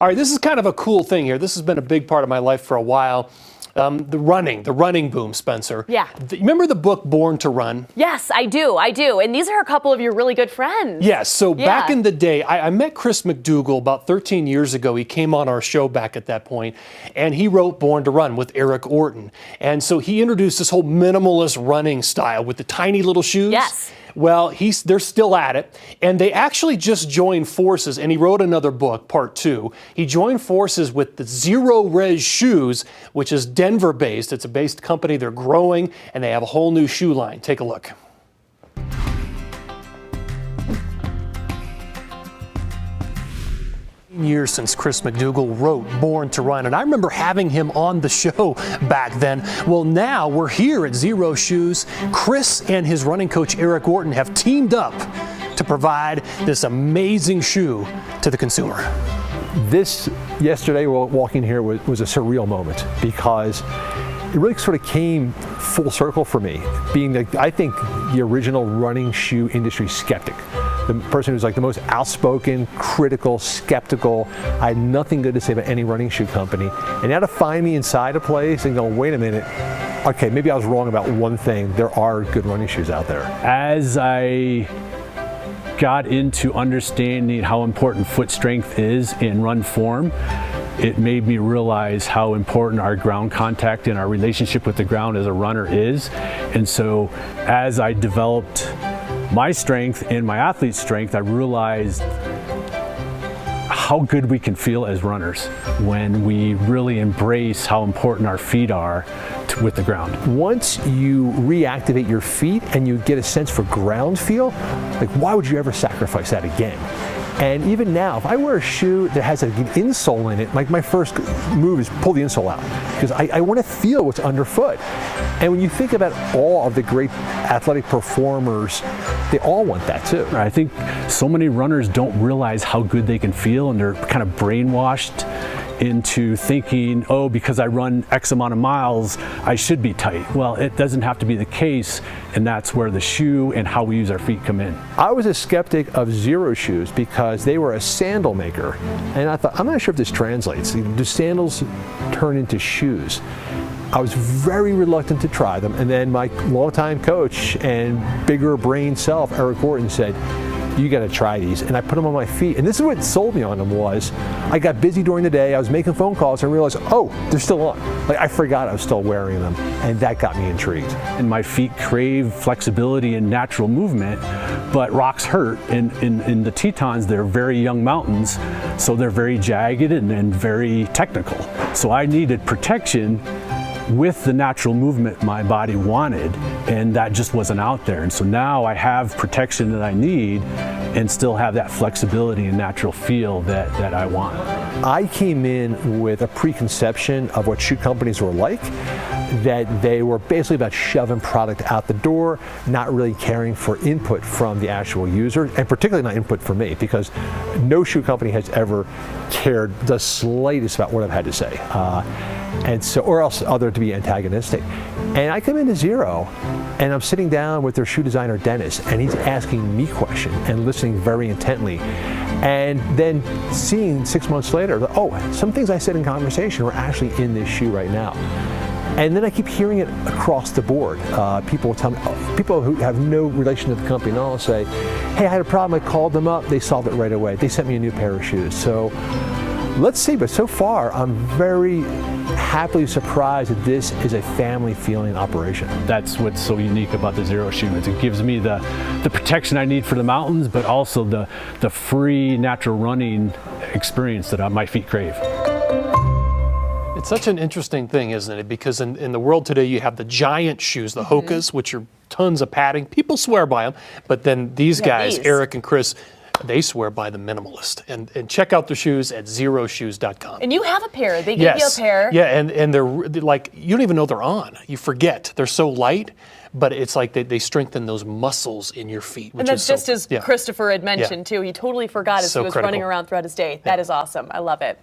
All right, this is kind of a cool thing here. This has been a big part of my life for a while. The running boom, Spencer. Yeah. Remember the book Born to Run? Yes, I do. And these are a couple of your really good friends. Yes, so back in the day, I met Chris McDougall about 13 years ago. He came on our show back at that point, and he wrote Born to Run with Eric Orton. And so he introduced this whole minimalist running style with the tiny little shoes. Yes. Well, they're still at it, and they actually just joined forces, and he wrote another book, part 2. He joined forces with the Zero Res Shoes, which is Denver-based. It's a based company. They're growing, and they have a whole new shoe line. Take a look. Years since Chris McDougall wrote Born to Run, and I remember having him on the show back then. Well, now we're here at Zero Shoes. Chris and his running coach Eric Orton have teamed up to provide this amazing shoe to the consumer. This yesterday, walking here was a surreal moment because it really sort of came full circle for me, being I think the original running shoe industry skeptic. The person who's like the most outspoken, critical, skeptical. I had nothing good to say about any running shoe company. And now to find me inside a place and go, wait a minute, okay, maybe I was wrong about one thing. There are good running shoes out there. As I got into understanding how important foot strength is in run form, it made me realize how important our ground contact and our relationship with the ground as a runner is. And so as I developed my strength and my athlete's strength, I realized how good we can feel as runners when we really embrace how important our feet are with the ground. Once you reactivate your feet and you get a sense for ground feel, like why would you ever sacrifice that again? And even now, if I wear a shoe that has an insole in it, like my first move is pull the insole out because I want to feel what's underfoot. And when you think about all of the great athletic performers, they all want that too. I think so many runners don't realize how good they can feel, and they're kind of brainwashed into thinking, oh, because I run X amount of miles, I should be tight. Well, it doesn't have to be the case, and that's where the shoe and how we use our feet come in. I was a skeptic of Zero Shoes because they were a sandal maker, and I thought, I'm not sure if this translates. Do sandals turn into shoes? I was very reluctant to try them, and then my longtime coach and bigger brain self, Eric Orton, said, you got to try these. And I put them on my feet. And this is what sold me on them was, I got busy during the day, I was making phone calls and realized, oh, they're still on. Like I forgot I was still wearing them. And that got me intrigued. And my feet crave flexibility and natural movement, but rocks hurt. In the Tetons, they're very young mountains, so they're very jagged and very technical. So I needed protection with the natural movement my body wanted, and that just wasn't out there. And so now I have protection that I need and still have that flexibility and natural feel that I want. I came in with a preconception of what shoe companies were like, that they were basically about shoving product out the door, not really caring for input from the actual user, and particularly not input from me, because no shoe company has ever cared the slightest about what I've had to say. And so, or else other to be antagonistic. And I come into Zero, and I'm sitting down with their shoe designer, Dennis, and he's asking me questions and listening very intently. And then seeing 6 months later, oh, some things I said in conversation are actually in this shoe right now. And then I keep hearing it across the board. People will tell me, people who have no relation to the company, and I'll say, hey, I had a problem, I called them up, they solved it right away. They sent me a new pair of shoes. So let's see, but so far I'm very happily surprised that this is a family feeling operation. That's what's so unique about the Zero shoe. It gives me the protection I need for the mountains, but also the free natural running experience that my feet crave. It's such an interesting thing, isn't it? Because in the world today, you have the giant shoes, the Hokas, which are tons of padding. People swear by them, but then these guys, Eric and Chris, they swear by the minimalist. And check out their shoes at zeroshoes.com. And you have a pair. They give you a pair. Yeah, and they're like, you don't even know they're on. You forget. They're so light, but it's like they strengthen those muscles in your feet. And that's just as Christopher had mentioned, too. He totally forgot as he was running around throughout his day. That is awesome. I love it.